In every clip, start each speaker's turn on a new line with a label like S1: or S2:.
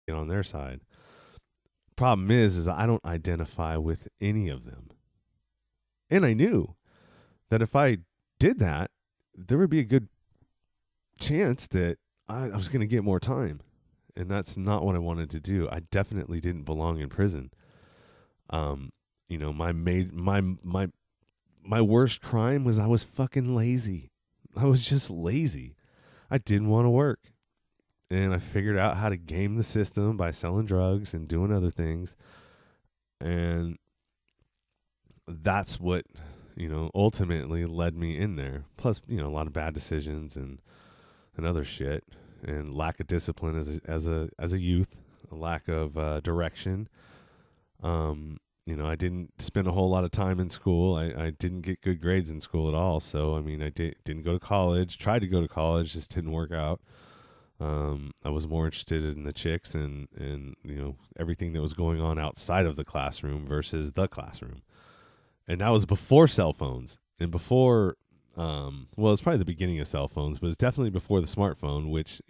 S1: get on their side. Problem is I don't identify with any of them. And I knew that if I did that, there would be a good chance that I was going to get more time. And that's not what I wanted to do. I definitely didn't belong in prison. Um, my worst crime was I was fucking lazy. I was just lazy. I didn't want to work. And I figured out how to game the system by selling drugs and doing other things. And that's what, ultimately led me in there. Plus, a lot of bad decisions and other shit and lack of discipline as a youth, a lack of direction. I didn't spend a whole lot of time in school. I didn't get good grades in school at all. So, I mean, didn't go to college, tried to go to college, just didn't work out. I was more interested in the chicks and everything that was going on outside of the classroom versus the classroom. And that was before cell phones and before, well, it's probably the beginning of cell phones, but it's definitely before the smartphone, which,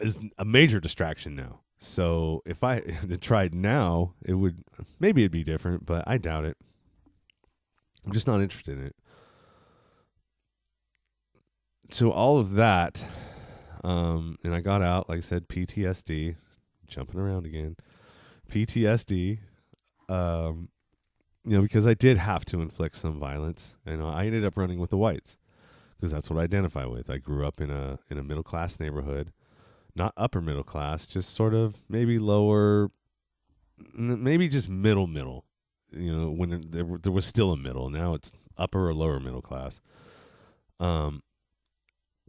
S1: is a major distraction now. So if I had tried now, maybe it'd be different, but I doubt it. I'm just not interested in it. So all of that, and I got out, like I said, PTSD, jumping around again, PTSD, um, because I did have to inflict some violence, and I ended up running with the whites because that's what I identify with. I grew up in a middle class neighborhood, not upper middle class, just sort of maybe lower, maybe just middle. When there was still a middle. Now it's upper or lower middle class. Um,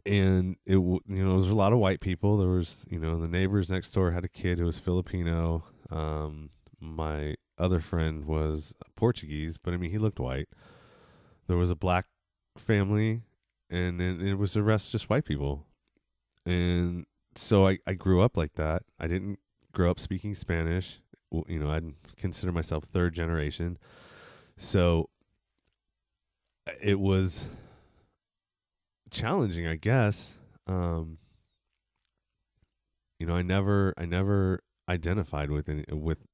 S1: and it there was a lot of white people. There was the neighbors next door had a kid who was Filipino. My other friend was Portuguese, but I mean he looked white. There was a black family, and then it was the rest just white people. And so I grew up like that. I didn't grow up speaking Spanish. I'd consider myself third generation. So it was challenging, I guess. I never identified with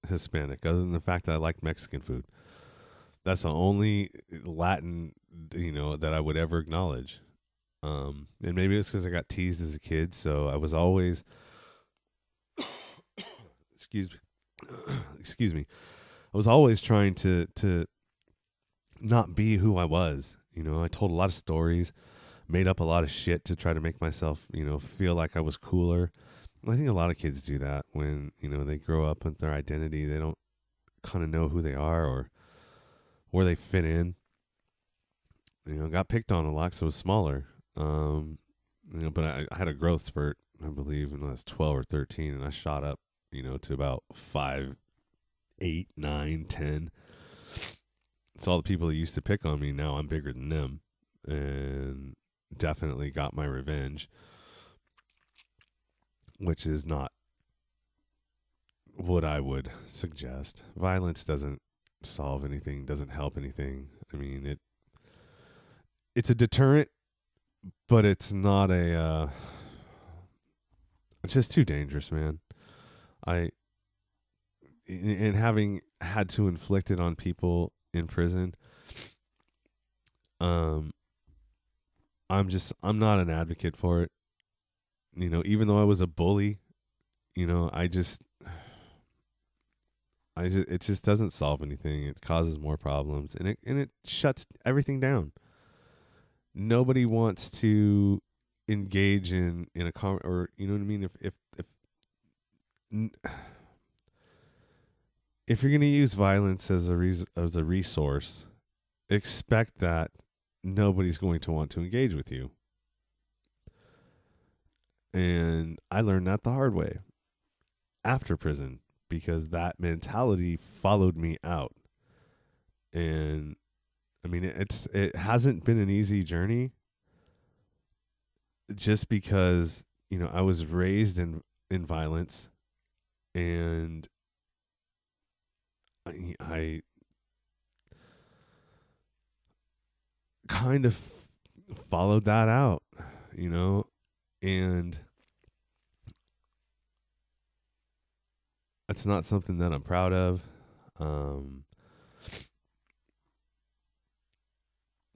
S1: Hispanic, other than the fact that I liked Mexican food. That's the only Latin, that I would ever acknowledge. And maybe it's because I got teased as a kid, so I was always, excuse me, excuse me, I was always trying to not be who I was. I told a lot of stories, made up a lot of shit to try to make myself, feel like I was cooler. I think a lot of kids do that when, they grow up with their identity. They don't kind of know who they are or where they fit in. Got picked on a lot because I was smaller. But I had a growth spurt, I believe, when I was 12 or 13, and I shot up, to about 5, 8, 9, 10. So all the people that used to pick on me, now I'm bigger than them, and definitely got my revenge, which is not what I would suggest. Violence doesn't solve anything, doesn't help anything. I mean, it's a deterrent, but it's not it's just too dangerous, man. I and having had to inflict it on people in prison, um, I'm not an advocate for it. Even though I was a bully, I just it just doesn't solve anything. It causes more problems, and it shuts everything down. Nobody wants to engage in a or you know what I mean. If you're going to use violence as as a resource, expect that nobody's going to want to engage with you. And I learned that the hard way after prison because that mentality followed me out. And I mean, it hasn't been an easy journey just because, I was raised in violence, and I kind of followed that out, and It's not something that I'm proud of. Um,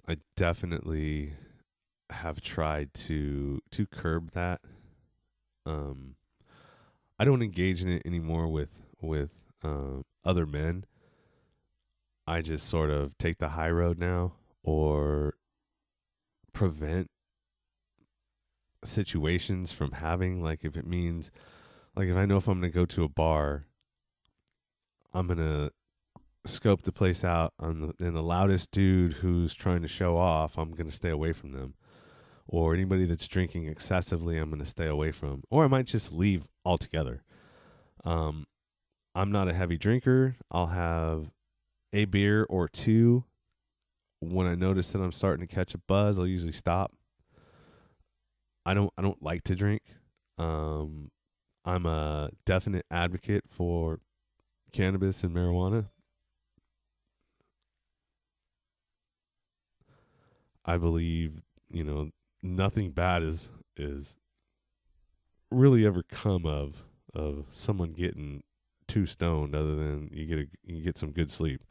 S1: I definitely have tried to curb that. Um, I don't engage in it anymore with other men. I just sort of take the high road now, or prevent situations from having, like, if it means, like, if I know if I'm going to go to a bar, I'm going to scope the place out and the loudest dude who's trying to show off, I'm going to stay away from them. Or anybody that's drinking excessively, I'm going to stay away from. Or I might just leave altogether. Um, I'm not a heavy drinker. I'll have a beer or two. When I notice that I'm starting to catch a buzz, I'll usually stop. I don't like to drink. Um, I'm a definite advocate for cannabis and marijuana. I believe, nothing bad is really ever come of someone getting too stoned, other than you get some good sleep.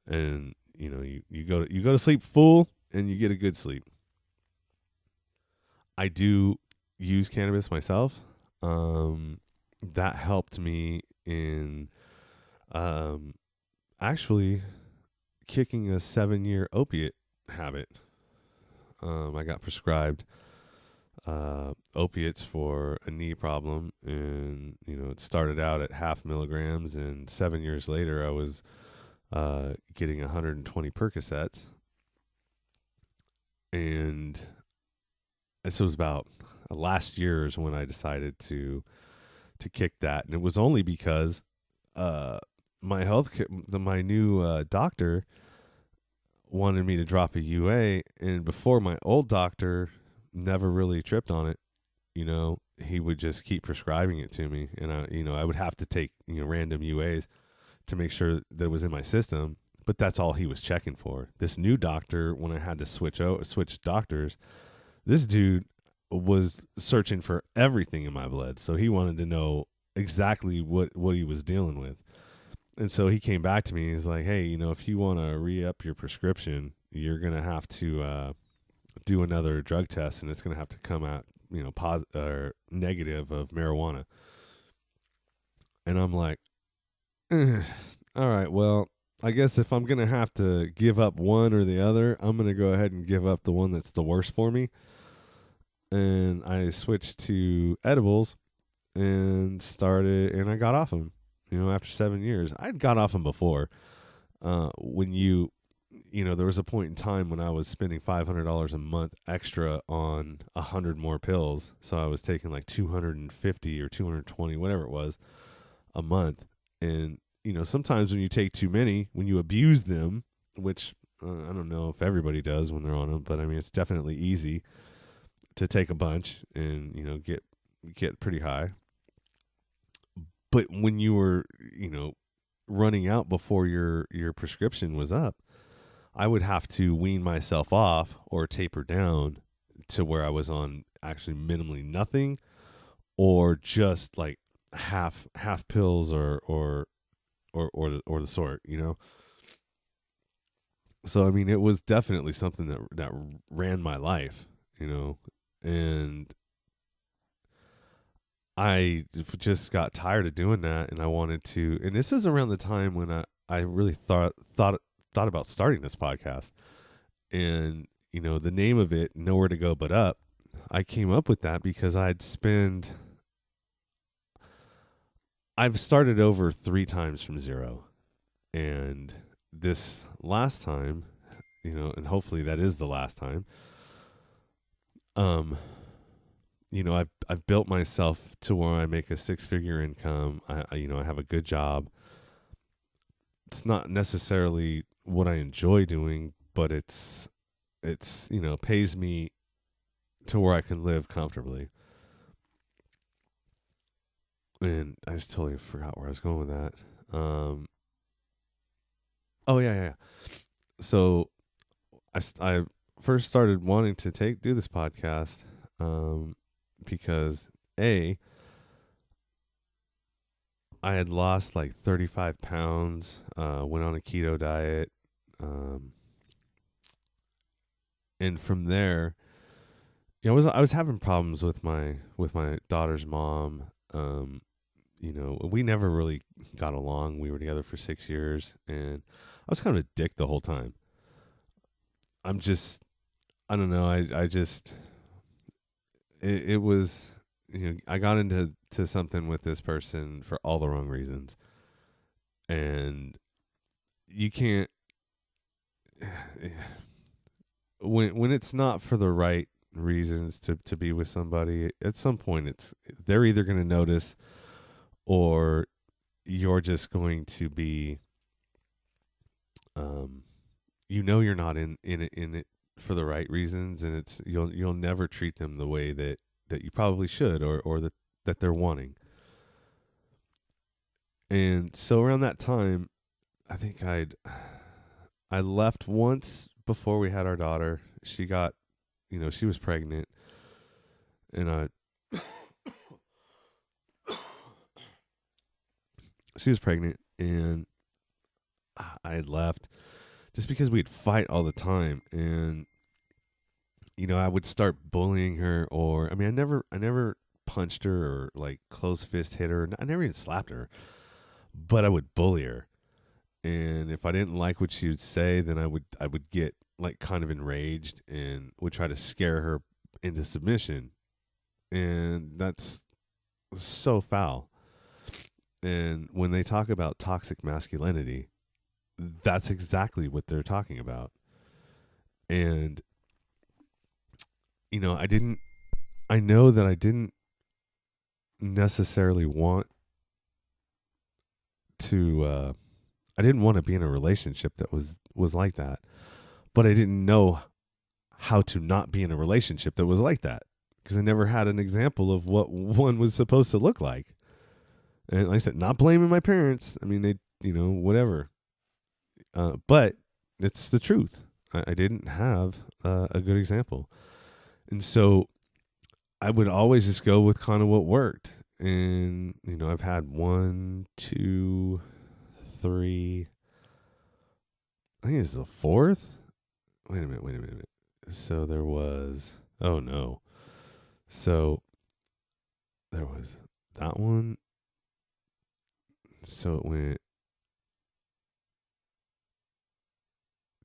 S1: And you go to sleep full and you get a good sleep. I do use cannabis myself. That helped me in actually kicking a 7-year opiate habit. I got prescribed opiates for a knee problem, and it started out at half milligrams, and 7 years later I was getting 120 Percocets, and so it was about last year is when I decided to kick that, and it was only because uh, my new doctor wanted me to drop a UA, and before, my old doctor never really tripped on it. He would just keep prescribing it to me, and I would have to take random UAs to make sure that it was in my system. But that's all he was checking for. This new doctor, when I had to switch doctors, this dude was searching for everything in my blood, so he wanted to know exactly what he was dealing with. And so he came back to me. He's like, "Hey, if you want to re-up your prescription, you're gonna have to do another drug test, and it's gonna have to come out, positive or negative of marijuana." And I'm like, "All right, well, I guess if I'm gonna have to give up one or the other, I'm gonna go ahead and give up the one that's the worst for me." And I switched to edibles and I got off them. After 7 years, I'd got off them before. When there was a point in time when I was spending $500 a month extra on 100 more pills. So I was taking like 250 or 220, whatever it was, a month. And, sometimes when you take too many, when you abuse them, which I don't know if everybody does when they're on them, but I mean, it's definitely easy to take a bunch and, get pretty high. But when you were, running out before your prescription was up, I would have to wean myself off or taper down to where I was on actually minimally nothing, or just like half pills or the sort. So I mean, it was definitely something that ran my life, and I just got tired of doing that, and I wanted to. And this is around the time when I really thought about starting this podcast. And the name of it, Nowhere to Go But Up. I came up with that because I've started over 3 times from zero, and this last time, and hopefully that is the last time. I've built myself to where I make a 6-figure income. I have a good job. It's not necessarily what I enjoy doing, but it's pays me to where I can live comfortably. And I just totally forgot where I was going with that. Oh yeah. So I first started wanting to do this podcast because I had lost like 35 pounds, went on a keto diet. Um, and from there, I was having problems with my daughter's mom. We never really got along. We were together for 6 years, and I was kind of a dick the whole time. I'm just, I don't know. I just, it was, I got into something with this person for all the wrong reasons, and you can't when it's not for the right reasons to be with somebody. At some point, they're either going to notice, or you're just going to be, um, you're not in it for the right reasons, and you'll never treat them the way that you probably should, or that they're wanting. And so around that time, I think I left once before we had our daughter. She got, she was pregnant, and she was pregnant, and I had left just because we'd fight all the time, and I would start bullying her, or I mean, I never punched her or like close fist hit her. I never even slapped her, but I would bully her. And if I didn't like what she would say, then I would get like kind of enraged and would try to scare her into submission. And that's so foul. And when they talk about toxic masculinity, that's exactly what they're talking about. And I know that I didn't necessarily want to I didn't want to be in a relationship that was like that. But I didn't know how to not be in a relationship that was like that, because I never had an example of what one was supposed to look like. And like I said, not blaming my parents. I mean, they, whatever. But it's the truth. I didn't have a good example. And so I would always just go with kind of what worked. And, I've had 1, 2, 3, I think it's the fourth. Wait a minute. So there was, oh no. So there was that one. So it went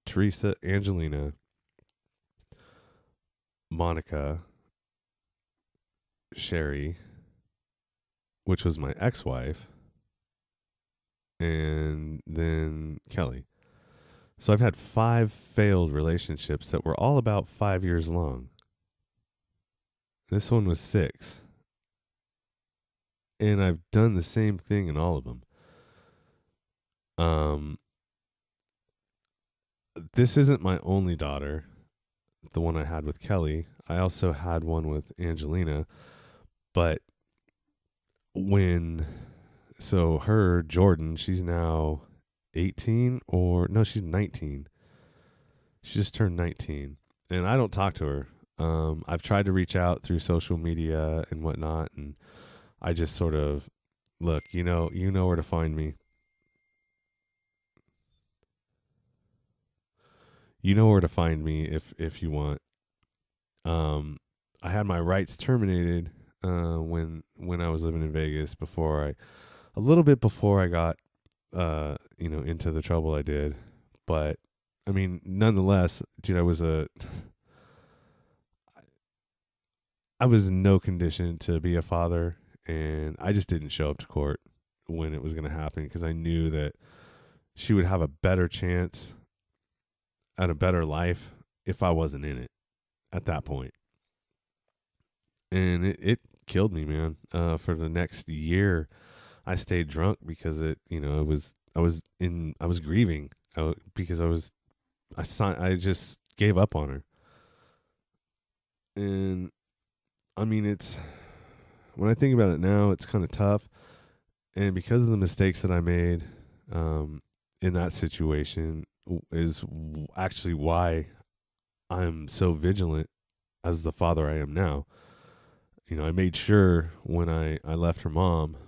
S1: Teresa, Angelina, Monica, Sherry, which was my ex-wife, and then Kelly. So I've had 5 failed relationships that were all about 5 years long. This one was 6. And I've done the same thing in all of them. This isn't my only daughter, the one I had with Kelly. I also had one with Angelina. But Jordan, she's now 18, or no, she's 19. She just turned 19, and I don't talk to her. I've tried to reach out through social media and whatnot, and I just sort of, look, you know where to find me. You know where to find me if you want. I had my rights terminated when I was living in Vegas, a little bit before I got into the trouble I did. But I mean, nonetheless, dude, I was in no condition to be a father, and I just didn't show up to court when it was going to happen, because I knew that she would have a better chance at a better life if I wasn't in it at that point. And it killed me, man. For the next year, I stayed drunk because I was grieving because I just gave up on her. And I mean, when I think about it now, it's kind of tough. And because of the mistakes that I made in that situation is actually why I'm so vigilant as the father I am now. I made sure when I left her mom